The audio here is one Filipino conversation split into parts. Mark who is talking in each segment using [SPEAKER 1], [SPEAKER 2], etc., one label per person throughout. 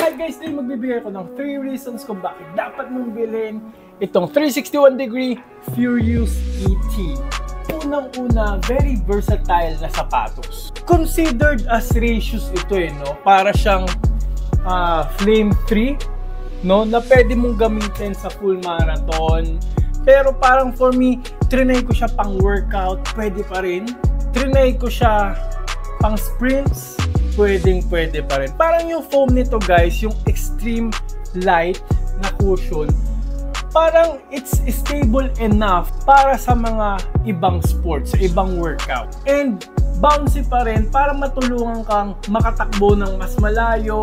[SPEAKER 1] Alright guys, din magbibigay ko ng 3 reasons kung bakit dapat mong bilhin itong 361 degree Furious ET. Unang-una, very versatile na sapatos. Considered as ratios ito no? Para siyang flame free, no? Na pwede mong gamitin sa full marathon. Pero parang for me, trinay ko siya pang workout, pwede pa rin. Trinay ko siya pang sprints, pwede pa rin. Parang yung foam nito guys, yung extreme light na cushion, parang it's stable enough para sa mga ibang sports, sa ibang workout. And bouncy pa rin para matulungan kang makatakbo ng mas malayo.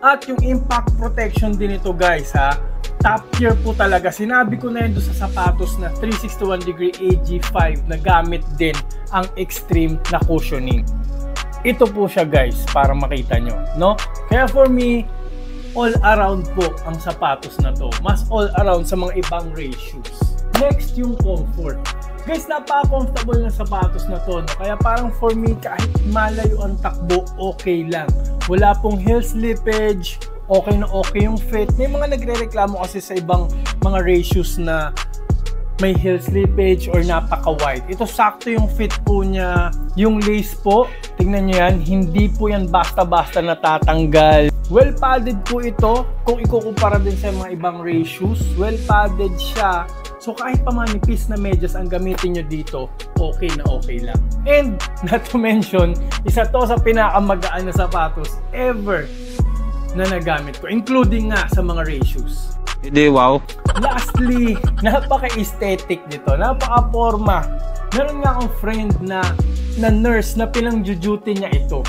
[SPEAKER 1] At yung impact protection din ito guys ha, top tier po talaga. Sinabi ko na yun doon sa sapatos na 361 degree AG5 na gamit din ang extreme na cushioning. Ito po siya guys, para makita nyo, no? Kaya for me, all around po ang sapatos na to. Mas all around sa mga ibang ratios. Next, yung comfort. Guys, napaka-comfortable ng sapatos na to, no? Kaya parang for me, kahit malayo ang takbo, okay lang. Wala pong heel slippage, okay na okay yung fit. May mga nagre-reklamo kasi sa ibang mga ratios na may heel slippage or napaka-wide. Ito sakto yung fit po niya. Yung lace po, tingnan nyo yan, hindi po yan basta-basta natatanggal. Well padded po ito, kung ikukumpara din sa mga ibang ratios. Well padded siya. So kahit pa manipis na medyas ang gamitin nyo dito, okay na okay lang. And not to mention, isa to sa pinakamagaan na sapatos ever na nagamit ko, including nga sa mga ratios.
[SPEAKER 2] Hindi, wow.
[SPEAKER 1] Lastly, napaka-aesthetic nito, napaka-forma. Meron nga akong friend na nurse na pinang-duty niya ito.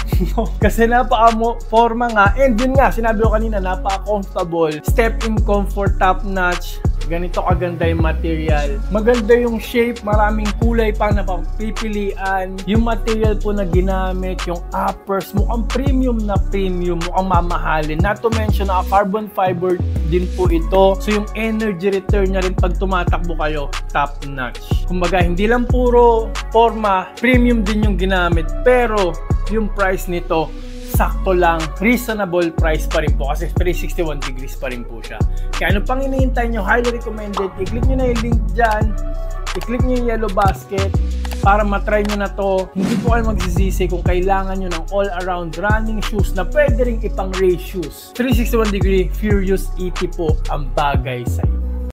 [SPEAKER 1] Kasi napaka-forma nga. And yun nga, sinabi ko kanina, napaka-comfortable. Step-in comfort, top-notch. Ganito kaganda yung material. Maganda yung shape, maraming kulay pa na pagpipilian. Yung material po na ginamit, yung uppers, mukhang premium na premium, mukhang mamahalin. Not to mention, carbon fiber din po ito. So yung energy return niya rin pag tumatakbo kayo, top notch. Kumbaga, hindi lang puro forma, premium din yung ginamit. Pero yung price nito, sakto lang, reasonable price pa rin po kasi 361 degrees pa rin po siya. Kaya ano pang hinihintay nyo, highly recommended. I-click nyo na yung link dyan, i-click nyo yung yellow basket para matry nyo na to. Hindi po kayo magsisisi kung kailangan nyo ng all-around running shoes na pwede rin ipang race shoes. 361 degree Furious ET po ang bagay sa iyo.